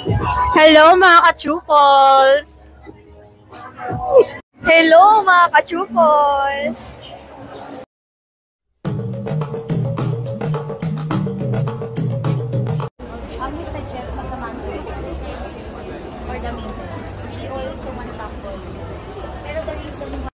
Hello mga ka-chupals! Hello mga ka-chupals! We suggest magka-mango for the maintenance. We also want tample. Pero the reason why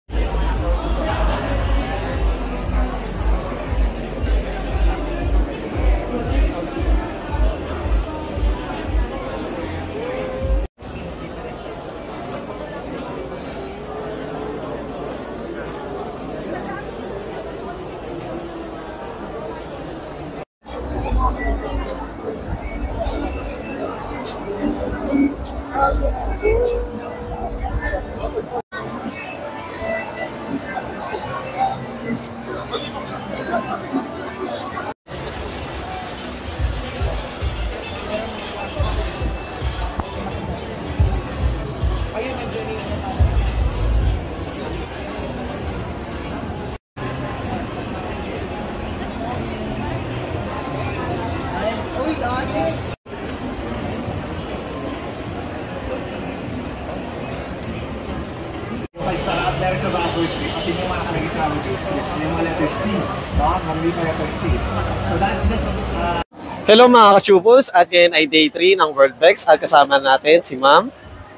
Hello mga ka-chupals, at ngayon ay day 3 ng World Bex at kasama natin si Ma'am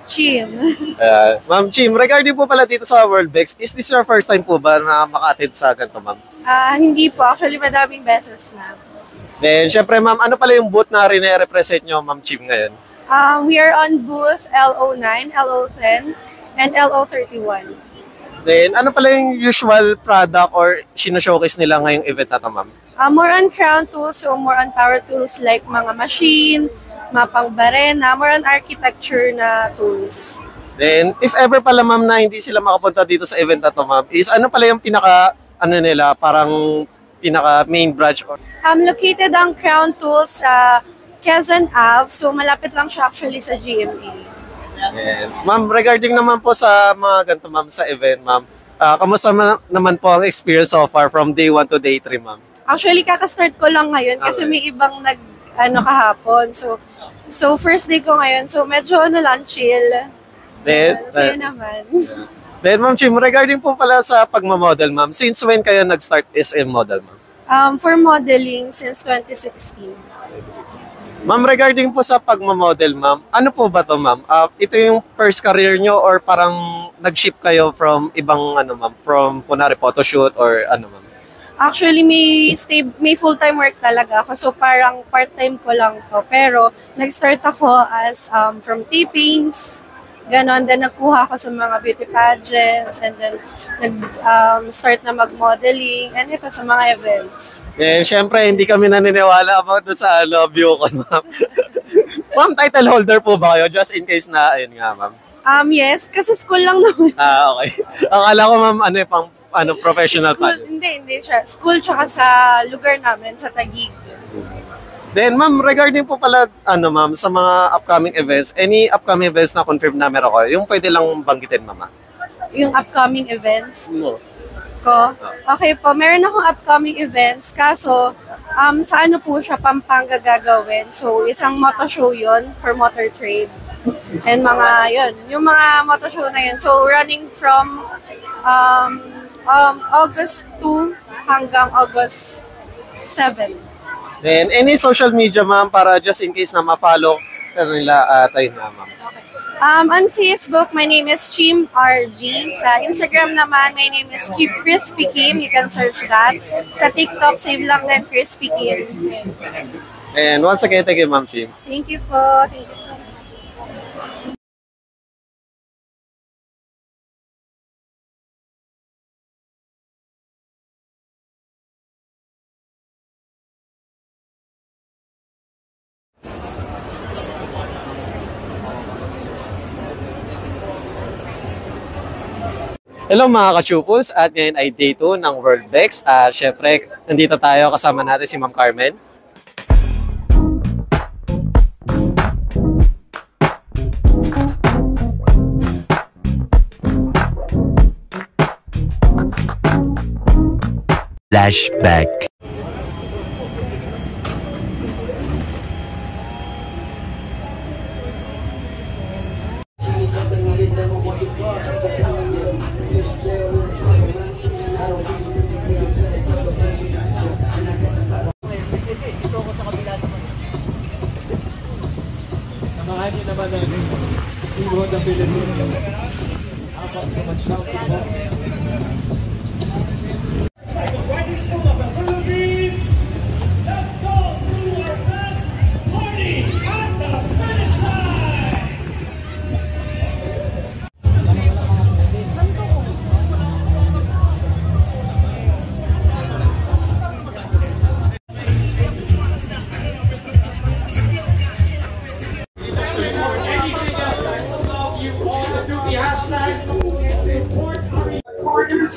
Chim. Ma'am Chim, regarding po pala dito sa World Bex, is this your first time po ba na maka-attend sa ganito, Ma'am? Hindi po. Actually, madaming beses na. Then, syempre Ma'am, ano pala yung booth na rin-represent nyo, Ma'am Chim, ngayon? We are on booth LO9, LO10, and LO31. Then, ano pala yung usual product or sino-showcase nila ngayong event na to, Ma'am? More on crown tools, so more on power tools like mga machine, mapang barena, more on architecture na tools. Then, if ever pala Ma'am na hindi sila makapunta dito sa event na to, Ma'am, is ano pala yung nila, parang pinaka main branch? Located ang crown tools sa Quezon Ave, so malapit lang siya actually sa GMA. And, Ma'am, regarding naman po sa mga ganito, Ma'am, sa event, Ma'am, kamusta naman po ang experience so far from day 1 to day 3, Ma'am? Actually, kakastart ko lang ngayon kasi may ibang kahapon. So first day ko ngayon. So medyo lang chill. Then, Masaya naman. Then, Ma'am Chim, regarding po pala sa pagmamodel, Ma'am, since when kayo nag-start SM model, Ma'am? For modeling since 2016. Ma'am, regarding po sa pagmamodel, Ma'am, ano po ba to, Ma'am? Ito yung first career nyo or parang nag-ship kayo from ibang, Ma'am, from, kunwari, photoshoot or Ma'am? Actually, may full-time work talaga ako. So parang part-time ko lang to. Pero nag-start ako as from tapings, ganon. Then nagkuha ako sa mga beauty pageants and then nag-start na mag-modeling and ito sa mga events. Eh, syempre, hindi kami naniniwala about doon sa view ko, Ma'am. Ma'am, title holder po ba kayo? Just in case na, ayun nga, Ma'am. Yes, kasi school lang naman. Okay. Akala ko, Ma'am, professional pa. Hindi siya. School tsaka sa lugar namin, sa Taguig. Then, Ma'am, regarding po pala, Ma'am, sa mga upcoming events, any upcoming events na confirm na meron ko, yung pwede lang banggitin, Ma'am? Yung upcoming events No. ko? Okay po, meron akong upcoming events, kaso sa po siya, Pampanga gagawin. So, isang moto show yun for motor trade. And yung mga moto show na yun. So, running from August 2 hanggang August 7. Then, any social media, Ma'am, para just in case na ma-follow nila tayo na, Ma'am? Okay. On Facebook, my name is Chim RG. Sa Instagram naman, my name is Crispy Kim. You can search that. Sa TikTok, save lang din Crispy Kim. And once again, thank you, Ma'am Chim. Thank you po. Thank you so much. Hello mga ka-chupals, at ngayon ay day 2 ng World Bex. At syempre, nandito tayo, kasama natin si Ma'am Carmen. Flashback. Samahan niyo naman ang Ibo ng Pilipinas. Apat sa Manshaw si Boss. Riding School of the Philippines. Let's go to our best party at the finish line.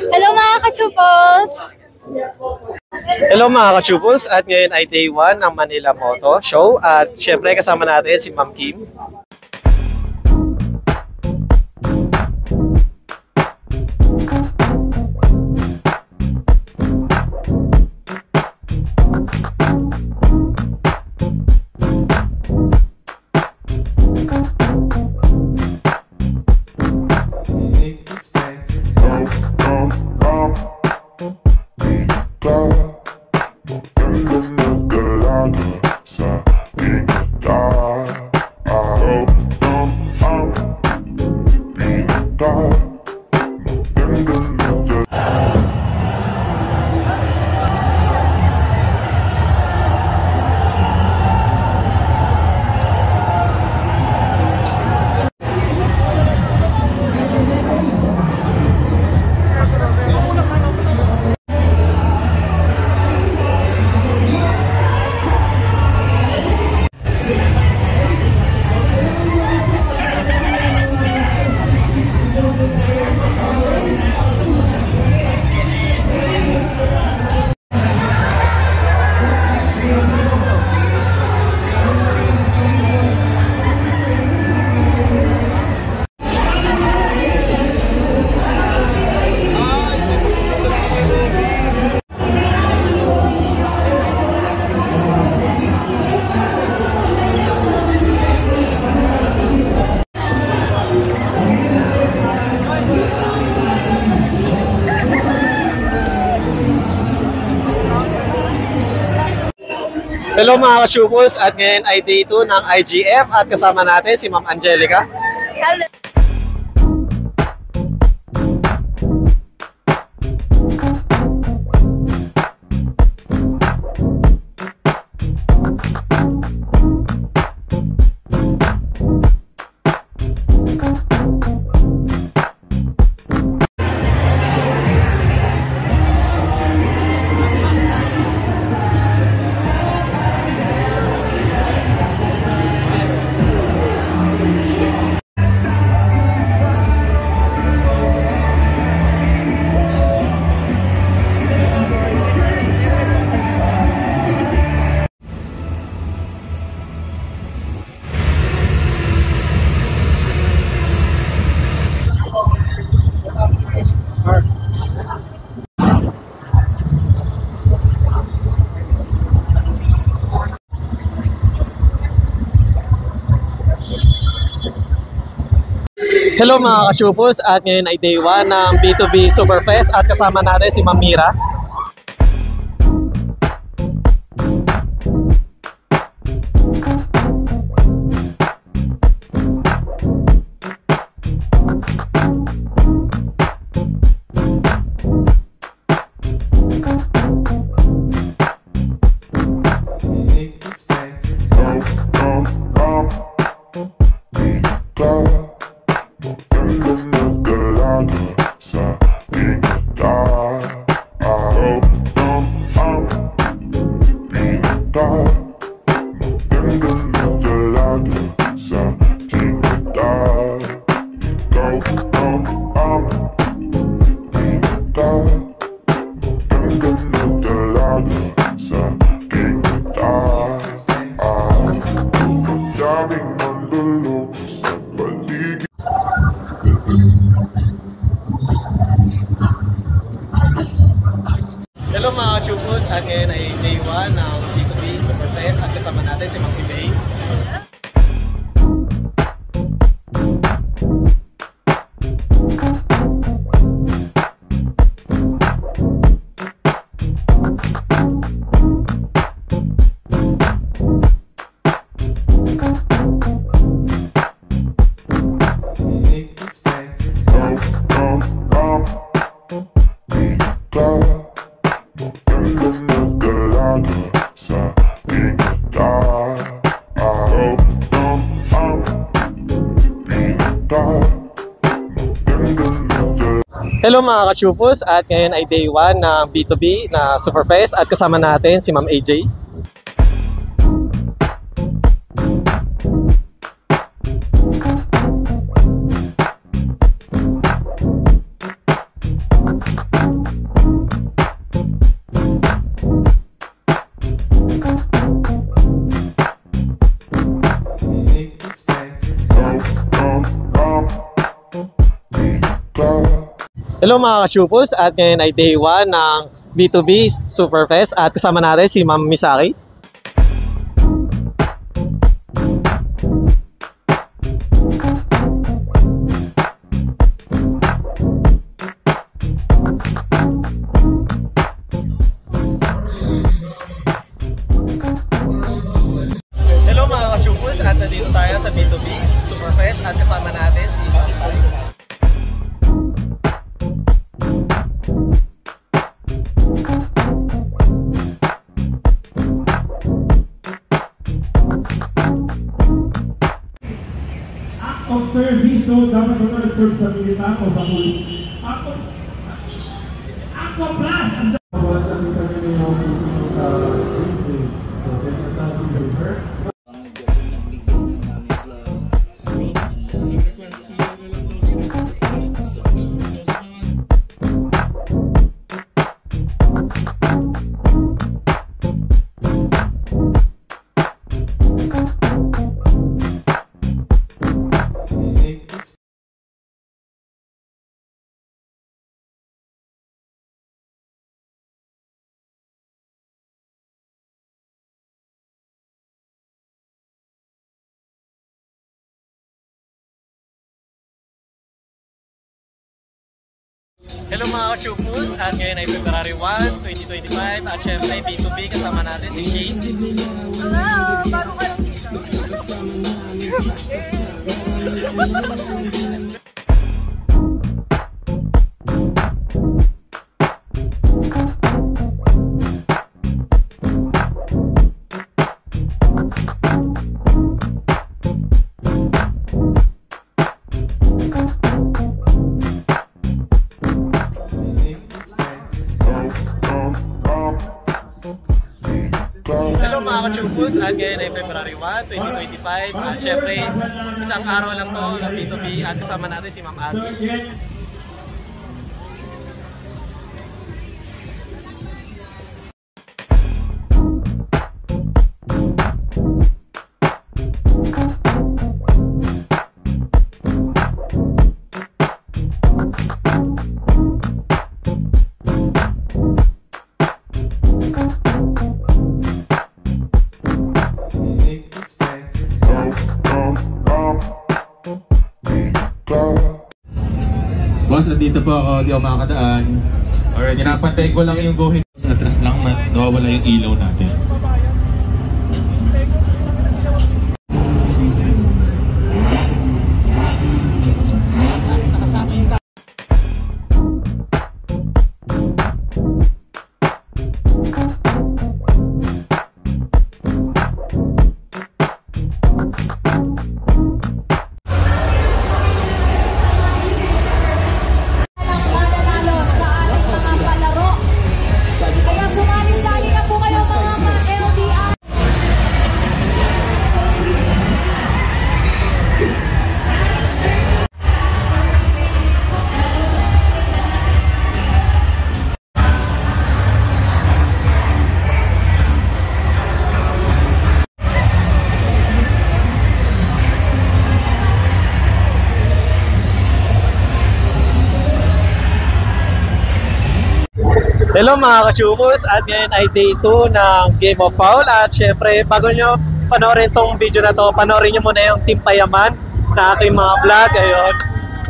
Hello mga ka-chupals! Hello mga ka-chupals, at ngayon ay day 1 ng Manila Moto Show at syempre kasama natin si Ma'am Kim. Hello mga ka-chupals, at ngayon ay day 2 ng IGF at kasama natin si Ma'am Angelica. Hello! Hello mga ka-chupals, at ngayon ay day 1 ng B2B Superfest at kasama natin si Ma'am Mira. Hello mga ka-chupals, at ngayon ay day 1 ng B2B Superfest at kasama natin si Ma'am Ibay. Hello mga ka-chupos, at ngayon ay day 1 ng B2B na Superfest at kasama natin si Ma'am AJ. Hello mga ka-chupos, at ngayon ay day 1 ng B2B Superfest at kasama natin si Ma'am Misaki. Hello mga ka-chupos, at nandito tayo sa B2B Superfest at kasama natin si Ma'am Misaki. Of service, so dapat ko na-serve sa milita o sa pulis. Ako plus! Sa milita nyo yung Hello mga ka-chupos, at ngayon ay February 1, 2025 at syempre B2B kasama natin si Shane. Hello! Bago ka lang dito. Hello mga ka-chupos, at ngayon ay February 1, 2025 at syempre isang araw lang to ng B2B at kasama natin si Ma'am Abby. Boss, andito po ako, di ako makakadaan. Alright, pinapantay ko lang yung guhit. Sa atras lang, nawawala yung ilaw natin. Hello mga ka-chupos, at ngayon ay day 2 ng Game of Foul at syempre bago nyo panoorin tong video na to, panoorin nyo muna yung Team Payaman na aking mga vlog. Ayun,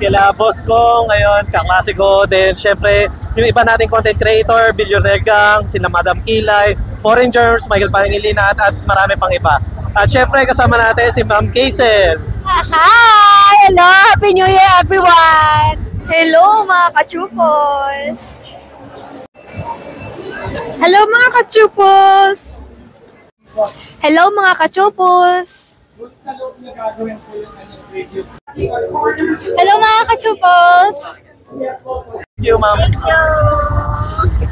kila boss ko ngayon, kaklase ko, then syempre yung iba nating content creator, Billionaire Gang, sila Madam Kilay, Foreign Germs, Michael Pangilinan at marami pang iba. At syempre kasama natin si Ma'am Kaysel. Hi! Hello! Happy New Year, everyone! Hello mga ka-chupos! Hello mga ka-chupos! Hello mga ka-chupos! Hello mga ka-chupos! Thank you ma'am. Thank you.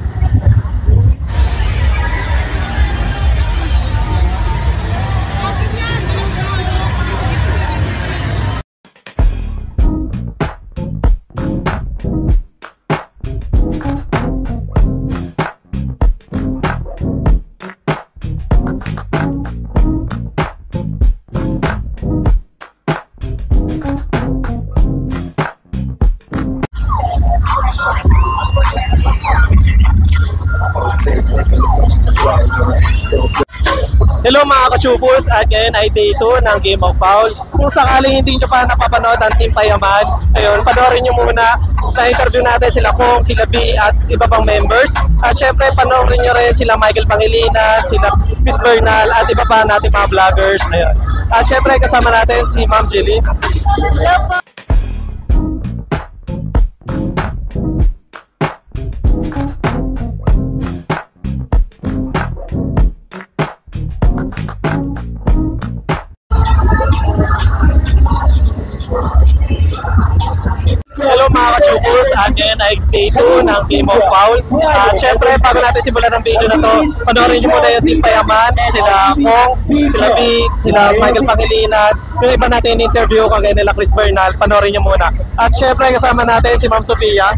Hello mga ka-chupos, at ngayon ay day 2 ng Game of Foul. Kung sakaling hindi nyo pa napapanood ang Team Payaman, ayun, panoorin nyo muna. Na-interview natin sila Kong, sila B at iba pang members. At syempre panoorin nyo rin sila Michael Pangilinan, sila Miss Bernal at iba pa natin mga vloggers. Ayun. At syempre kasama natin si Ma'am Jelly. Hello po. Hello mga ka-chupos, at ngayon ay day 2 ng Game of Foul. At syempre, bago natin simulan ng video na to, panoorin nyo muna yung Team Payaman, sila Kong, sila B, sila Michael Pangilinan, yung iba natin interview kagaya nila Chris Bernal, panoorin nyo muna. At syempre, kasama natin si Ma'am Sofia.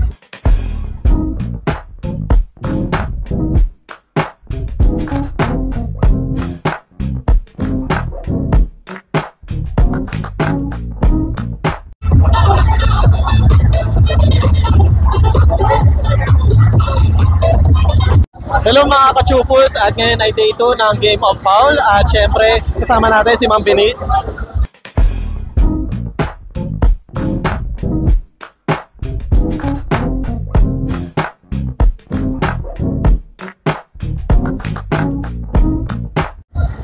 Hello mga ka-chupos, at ngayon ay day 2 ng Game of Foul. At syempre, kasama natin si Ma'am Venice.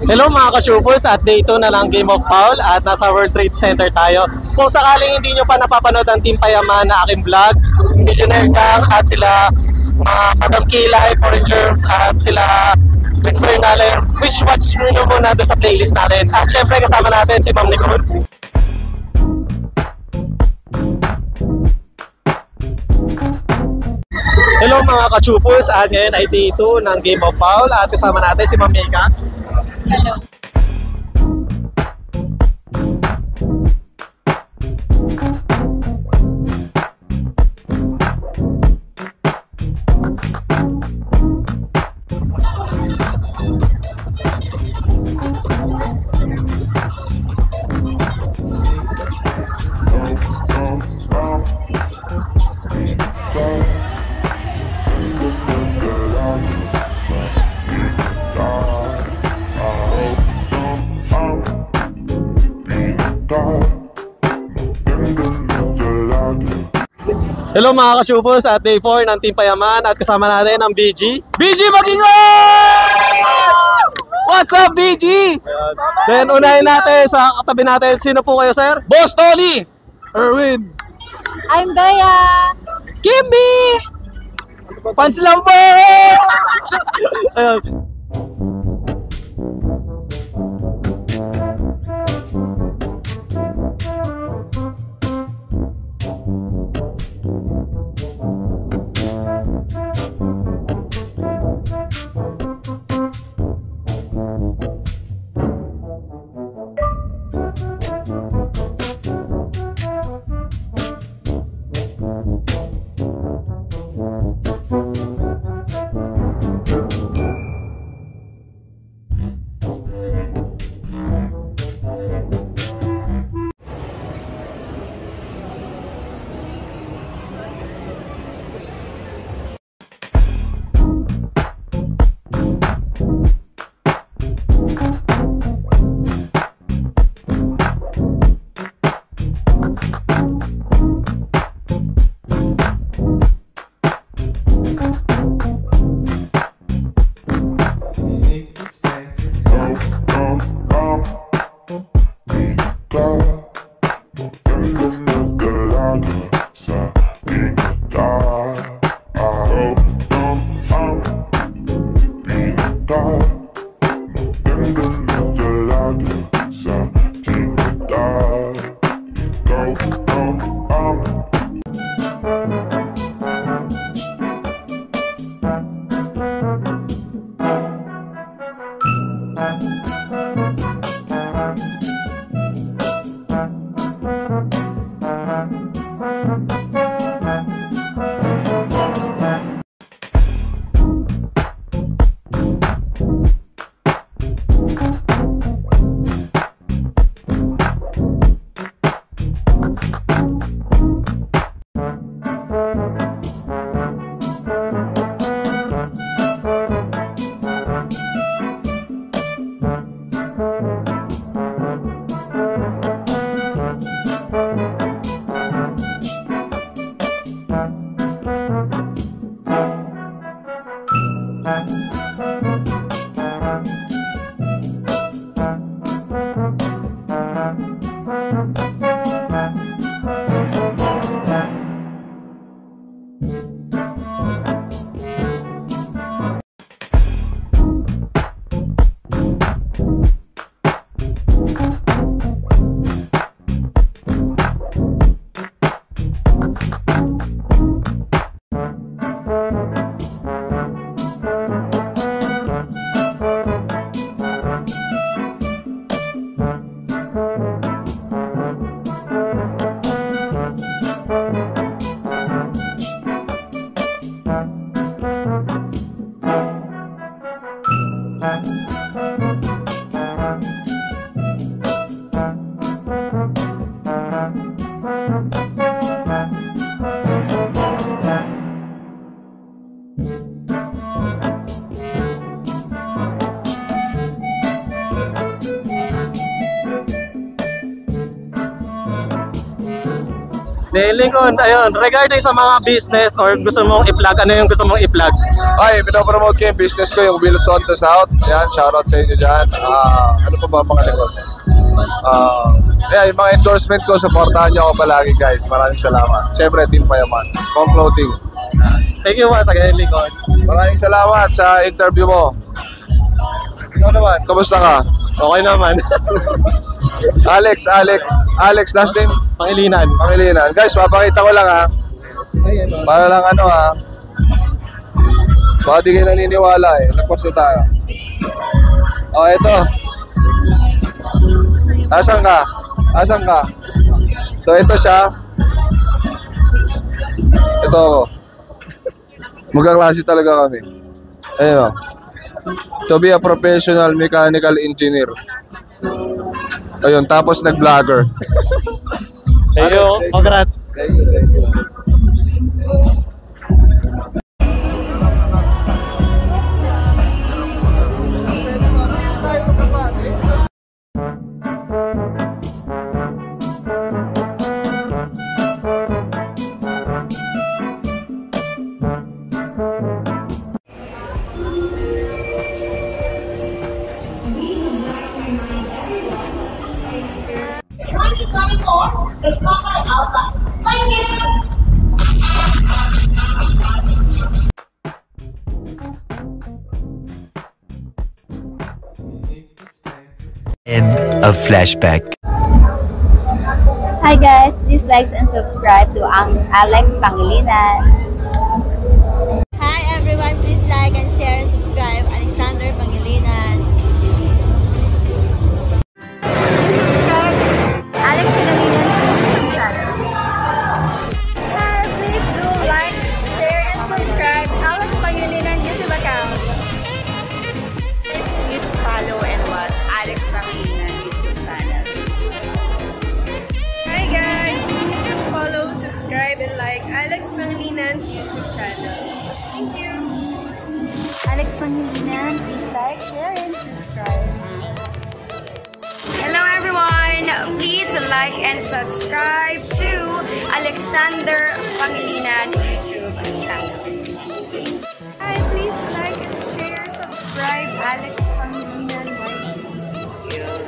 Hello mga ka-chupos, at day 2 na lang Game of Foul at nasa World Trade Center tayo. Kung sakaling hindi nyo pa napapanood ang Team Payaman na aking vlog, Millionaire Gang at sila Madam Kilay, Foreign Germs at sila Chris Bernal, wish watch nyo muna doon sa playlist natin. At syempre kasama natin si Ma'am Nicole. Hello mga ka-chupos, at ngayon ay day 2 ng Game of Foul at kasama natin si Ma'am Mika. Hello. Hello mga ka-chupos, at day 4 ng Team Payaman at kasama natin ang BG. BG Makingon! What's up BG? Then unahin natin sa katabi natin, sino po kayo sir? Boss Tony! Erwin! I'm Daya. Kimby! Pans lang po! Ayun. Lincoln, ayun, regarding sa mga business or gusto mong i-plug, ano yung gusto mong i-plug? Ay, pinopromote ko yung business ko, yung Wilson to South. Yan, shoutout sa inyo dyan. Ano pa ba mga likod? Yung mga endorsement ko, supportahan nyo ako palagi guys. Maraming salamat. Siyempre, Team Payaman. Home Clothing. Thank you once again, Lincoln. Maraming salamat sa interview mo. Ikaw naman, kamusta ka? Okay naman. Alex, last name? Pangilinan. Guys, mapakita ko lang ha. Para lang ano ha. Baka di kayo naniniwala eh. Nagpapsa tayo. Oh, ito. Asan ka? So, ito siya. Ito ako. Magkaklase talaga kami. Ayun o. To be a professional mechanical engineer. Ayun, tapos nag-vlogger. Thank you. Congrats. Thank you. End of flashback. Hi guys, please like and subscribe to Alex Pangilinan. Hi everyone, please like and share and subscribe Alexander Pangilinan. Please subscribe Alex Pangilinan's YouTube channel. Hi, please do like, share and subscribe Alex Pangilinan YouTube account. Please follow and watch Alex Pangilinan YouTube channel. Hi guys! Please follow, subscribe, and like Alex Pangilinan's YouTube channel. Thank you! Alex Pangilinan, please like, share, and subscribe. Hello everyone! Please like and subscribe to Alexander Pangilinan YouTube channel. Hi, please like and share, subscribe Alex Pangilinan YouTube.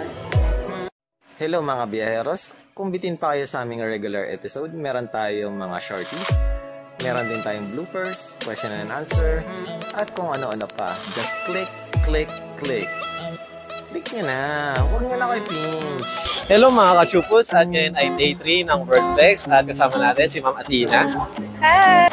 Hello mga biyaheros, kung bitin pa kayo sa aming regular episode, meron tayong mga shorties, meron din tayong bloopers, question and answer, at kung ano-ano pa. Just click, click, click. Click nyo na, huwag nyo na kayo pinch. Hello mga kachupos, at ngayon ay day 3 ng WordFlex at kasama natin si Ma'am Athena. Hi!